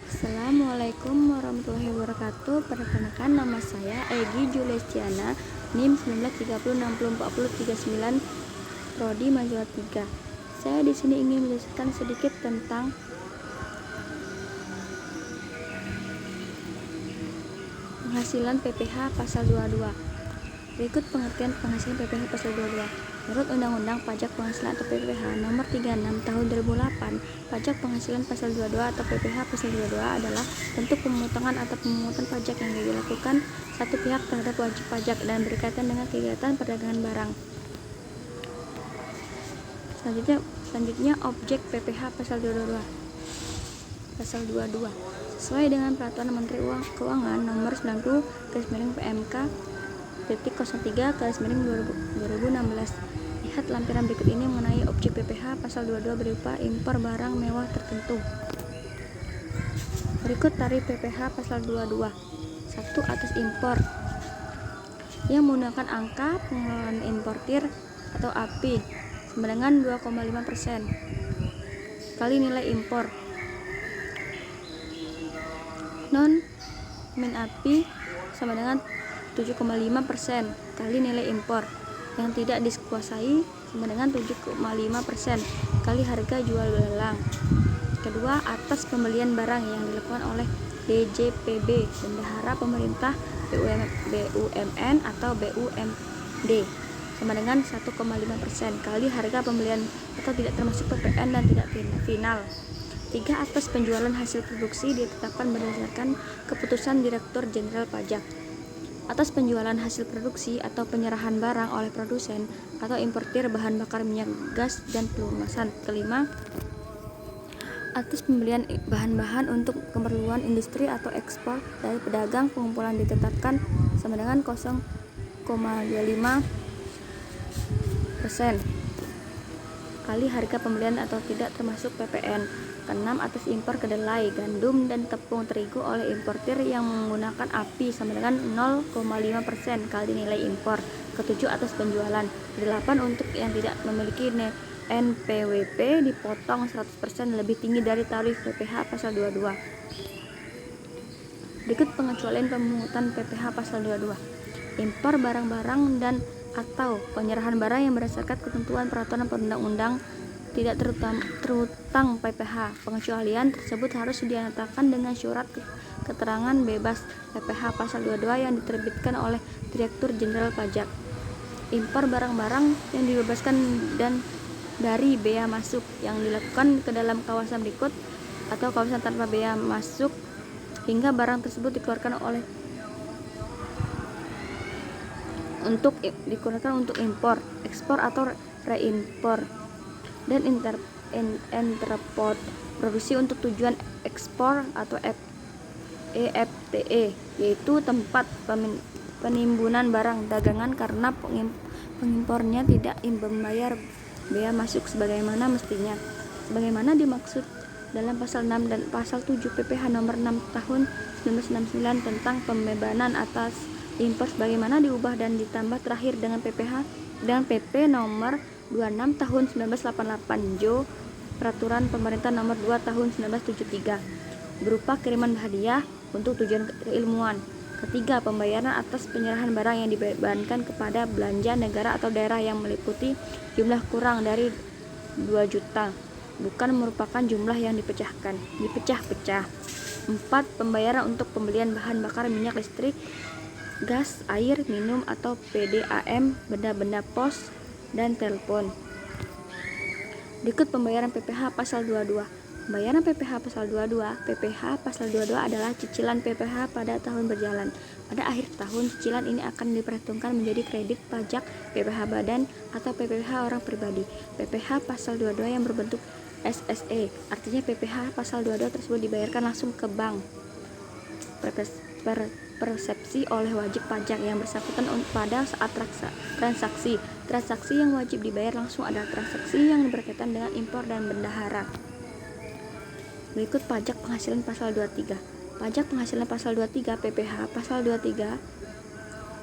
Assalamualaikum warahmatullahi wabarakatuh. Perkenalkan, nama saya Egi Julestiana, NIM 1930604039, Prodi Majua 3. Saya di sini ingin menjelaskan sedikit tentang penghasilan PPh pasal 22. Berikut pengertian penghasilan PPh pasal 22. Menurut Undang-Undang Pajak Penghasilan atau PPh Nomor 36 Tahun 2008, pajak penghasilan pasal 22 atau PPh pasal 22 adalah bentuk pemotongan atau pemungutan pajak yang dilakukan satu pihak terhadap wajib pajak dan berkaitan dengan kegiatan perdagangan barang. Selanjutnya objek PPh pasal 22. Pasal 22 sesuai dengan Peraturan Menteri Keuangan Nomor 90/PMK /03/2016. Lihat lampiran berikut ini mengenai objek PPh pasal 22 berupa impor barang mewah tertentu. Berikut tarif PPh pasal 22. 1. Atas impor yang menggunakan angka pengeluaran importir atau API sama dengan 2,5% kali nilai impor. Non min API sama dengan 7,5% kali nilai impor. Yang tidak dikuasai sama dengan 7,5% kali harga jual lelang. Kedua, atas pembelian barang yang dilakukan oleh DJPB, bendahara pemerintah, BUMN atau BUMD, sama dengan 1,5% kali harga pembelian atau tidak termasuk PPN dan tidak final. 3. Atas penjualan hasil produksi ditetapkan berdasarkan keputusan Direktur Jenderal Pajak. Atas penjualan hasil produksi atau penyerahan barang oleh produsen atau importir bahan bakar minyak gas dan pelumasan. Kelima, atas pembelian bahan-bahan untuk keperluan industri atau ekspor dari pedagang, pengumpulan ditetapkan sama dengan 0,25% kali harga pembelian atau tidak termasuk PPN. Keenam, atas impor kedelai, gandum, dan tepung terigu oleh importir yang menggunakan API sama dengan 0,5% kali nilai impor. Ketujuh, atas penjualan. 8. Untuk yang tidak memiliki NPWP dipotong 100% lebih tinggi dari tarif PPh pasal 22. Berikut pengecualian pemungutan PPh pasal 22. Impor barang-barang dan atau penyerahan barang yang berdasarkan ketentuan peraturan perundang-undang tidak terutang PPh. Pengecualian tersebut harus dinyatakan dengan surat keterangan bebas PPh pasal 22 yang diterbitkan oleh Direktur Jenderal Pajak. Impor barang-barang yang dibebaskan dan dari bea masuk yang dilakukan ke dalam kawasan berikut atau kawasan tanpa bea masuk hingga barang tersebut dikeluarkan untuk impor, ekspor atau reimpor, dan entrepot produksi untuk tujuan ekspor atau EFTE, yaitu tempat penimbunan barang dagangan karena pengimpornya tidak membayar bea masuk sebagaimana mestinya, sebagaimana dimaksud dalam pasal 6 dan pasal 7 PPh nomor 6 tahun 1969 tentang pembebanan atas impor sebagaimana diubah dan ditambah terakhir dengan PP nomor 26 tahun 1988 Jo Peraturan Pemerintah nomor 2 tahun 1973 berupa kiriman hadiah untuk tujuan keilmuan. Ketiga, pembayaran atas penyerahan barang yang dibebankan kepada belanja negara atau daerah yang meliputi jumlah kurang dari 2 juta bukan merupakan jumlah yang dipecah-pecah. 4. Pembayaran untuk pembelian bahan bakar minyak listrik, gas, air minum atau PDAM, benda-benda pos dan telepon. Berikut pembayaran PPh pasal 22. Pembayaran PPh pasal 22. PPh pasal 22 adalah cicilan PPh pada tahun berjalan. Pada akhir tahun, cicilan ini akan diperhitungkan menjadi kredit pajak PPh badan atau PPh orang pribadi. PPh pasal 22 yang berbentuk SSE, artinya PPh pasal 22 tersebut dibayarkan langsung ke bank persepsi oleh wajib pajak yang bersangkutan pada saat transaksi. Transaksi yang wajib dibayar langsung adalah transaksi yang berkaitan dengan impor dan bendahara. Berikut pajak penghasilan pasal 23. Pajak penghasilan pasal 23 PPh pasal 23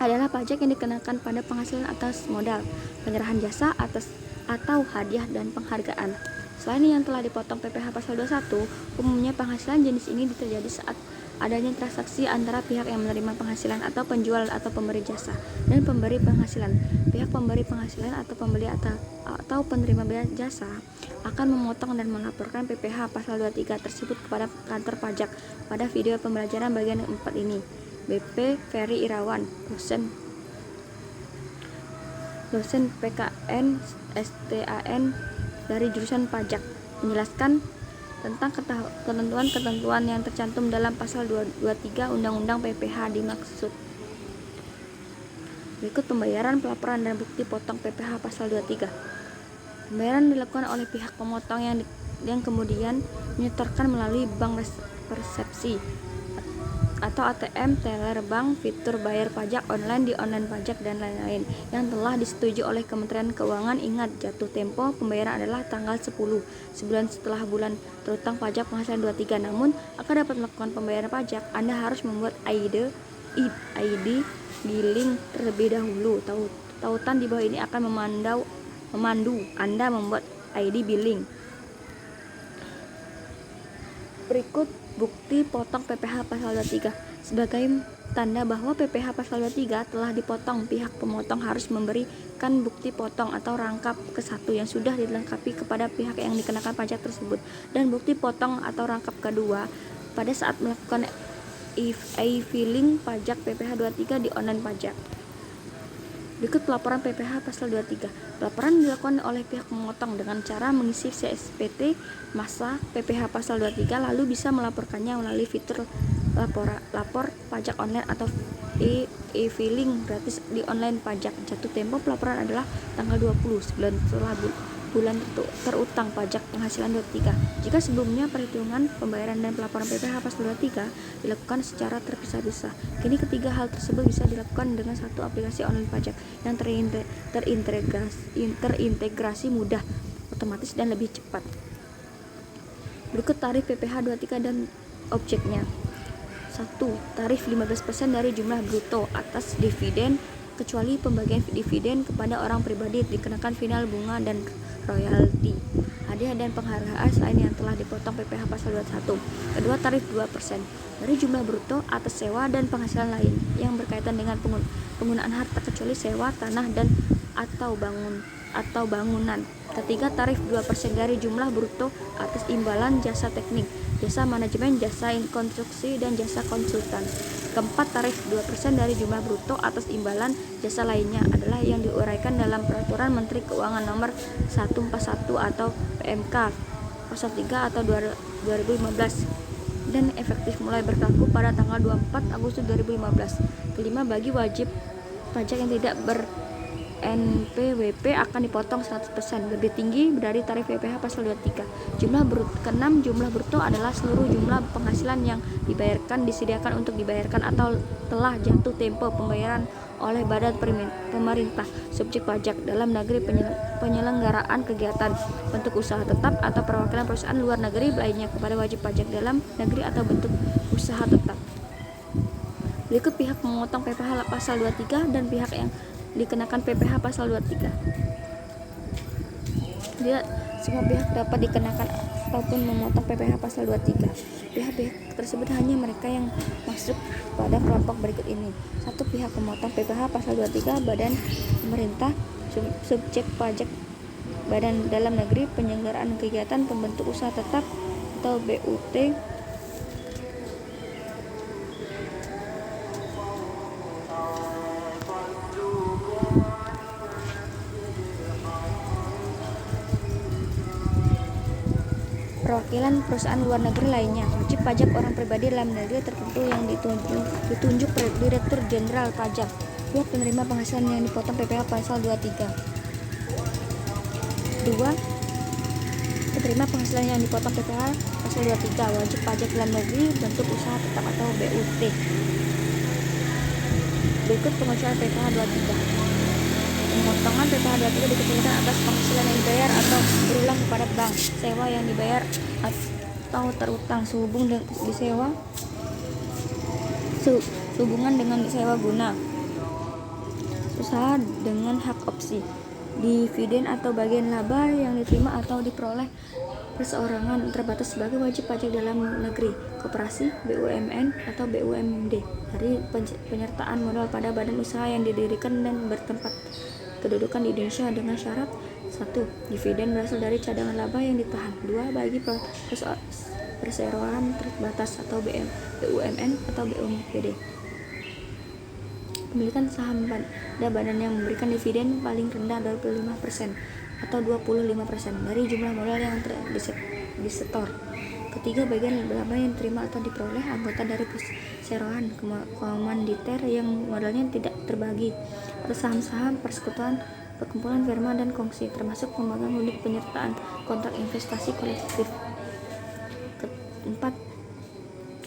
adalah pajak yang dikenakan pada penghasilan atas modal, penyerahan jasa atau hadiah dan penghargaan. Selain yang telah dipotong PPh pasal 21, umumnya penghasilan jenis ini terjadi saat adanya transaksi antara pihak yang menerima penghasilan atau penjual atau pemberi jasa dan pemberi penghasilan. Pihak pemberi penghasilan atau pembeli atau penerima jasa akan memotong dan melaporkan PPh pasal 23 tersebut kepada kantor pajak. Pada video pembelajaran bagian 4 ini, BP Ferry Irawan, dosen PKN STAN dari jurusan pajak, menjelaskan tentang ketentuan-ketentuan yang tercantum dalam pasal 23 Undang-Undang PPh dimaksud. Berikut pembayaran, pelaporan, dan bukti potong PPh pasal 23. Pembayaran dilakukan oleh pihak pemotong yang kemudian menyetorkan melalui bank persepsi atau ATM, teller bank, fitur bayar pajak online di online pajak, dan lain-lain yang telah disetujui oleh Kementerian Keuangan. Ingat, jatuh tempo pembayaran adalah tanggal 10 sebulan setelah bulan terutang pajak penghasilan 23. Namun, agar dapat melakukan pembayaran pajak, Anda harus membuat ID billing terlebih dahulu. Tautan di bawah ini akan memandu Anda membuat ID billing. Berikut bukti potong PPh pasal 23. Sebagai tanda bahwa PPh pasal 23 telah dipotong, pihak pemotong harus memberikan bukti potong atau rangkap ke-1 yang sudah dilengkapi kepada pihak yang dikenakan pajak tersebut, dan bukti potong atau rangkap kedua pada saat melakukan e-filing pajak PPh 23 di online pajak. Berikut pelaporan PPh pasal 23. Pelaporan dilakukan oleh pihak pemotong dengan cara mengisi CSPT masa PPh pasal 23, lalu bisa melaporkannya melalui fitur lapor pajak online atau e-filing gratis di online pajak. Jatuh tempo pelaporan adalah tanggal 20 sebulan setelah bulan terutang pajak penghasilan 23. Jika sebelumnya perhitungan, pembayaran, dan pelaporan PPh pasal 23 dilakukan secara terpisah-pisah, kini ketiga hal tersebut bisa dilakukan dengan satu aplikasi online pajak yang terintegrasi mudah, otomatis, dan lebih cepat. Berikut tarif PPh 23 dan objeknya. 1. Tarif 15% dari jumlah bruto atas dividen kecuali pembagian dividen kepada orang pribadi, dikenakan final bunga dan royalti, hadiah, dan penghargaan selain yang telah dipotong PPh pasal 21. Kedua, tarif 2% dari jumlah bruto atas sewa dan penghasilan lain yang berkaitan dengan penggunaan harta kecuali sewa tanah dan atau bangunan. Ketiga, tarif 2% dari jumlah bruto atas imbalan jasa teknik, jasa manajemen, jasa konstruksi, dan jasa konsultan. Keempat, tarif 2% dari jumlah bruto atas imbalan jasa lainnya adalah yang diuraikan dalam Peraturan Menteri Keuangan Nomor 141 atau PMK pasal 3 atau 2015 dan efektif mulai berlaku pada tanggal 24 Agustus 2015. Kelima, bagi wajib pajak yang tidak NPWP akan dipotong 100%, lebih tinggi dari tarif PPh pasal 23. Keenam, jumlah bruto adalah seluruh jumlah penghasilan yang dibayarkan, disediakan untuk dibayarkan, atau telah jatuh tempo pembayaran oleh badan pemerintah subjek pajak dalam negeri, penyelenggaraan kegiatan, bentuk usaha tetap, atau perwakilan perusahaan luar negeri lainnya kepada wajib pajak dalam negeri atau bentuk usaha tetap. Berikut pihak memotong PPh pasal 23 dan pihak yang dikenakan PPh pasal 23. Semua pihak dapat dikenakan ataupun memotong PPh pasal 23. Pihak-pihak tersebut hanya mereka yang masuk pada kelompok berikut ini. 1. Pihak pemotong PPh pasal 23, badan pemerintah, subjek pajak, badan dalam negeri, penyelenggaraan kegiatan, pembentuk usaha tetap atau BUT, perwakilan perusahaan luar negeri lainnya, wajib pajak orang pribadi dalam negeri tertentu yang ditunjuk Direktur Jenderal Pajak, pihak penerima penghasilan yang dipotong PPh pasal 23. 2. Penerima penghasilan yang dipotong PPh pasal 23, wajib pajak dalam negeri, bentuk usaha tetap atau BUT. Berikut pengecualian PPh 23. Pemotongan PPh 23 dikecualikan atas penghasilan yang dibayar atau berulang kepada bank, sewa yang dibayar atau terutang, sehubungan dengan disewa guna, usaha dengan hak opsi, Dividen atau bagian laba yang diterima atau diperoleh perseorangan terbatas sebagai wajib pajak dalam negeri, koperasi, BUMN atau BUMD dari penyertaan modal pada badan usaha yang didirikan dan bertempat kedudukan di Indonesia dengan syarat: 1. Dividen berasal dari cadangan laba yang ditahan. 2. Bagi perseroan terbatas atau BUMN atau BUMD. Pemilikan saham pada badan yang memberikan dividen paling rendah 25% atau 25% dari jumlah modal yang disetor. Ketiga, bagian laba yang diterima atau diperoleh anggota dari perseroan komanditer yang modalnya tidak terbagi, atau saham-saham persekutuan, perkumpulan, firma, dan kongsi, termasuk pemegang unit penyertaan kontrak investasi kolektif. Keempat,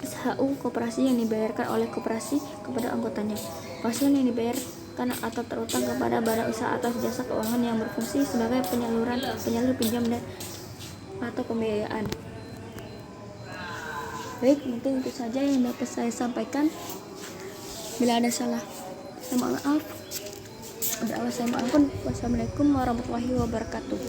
SHU koperasi yang dibayarkan oleh koperasi kepada anggotanya. Penghasilan yang dibayarkan atau terutang kepada badan usaha atas jasa keuangan yang berfungsi sebagai penyalur pinjam dan atau pembiayaan. Baik, mungkin itu saja yang dapat saya sampaikan. Bila ada salah, saya mohon maaf. Wassalamualaikum warahmatullahi wabarakatuh.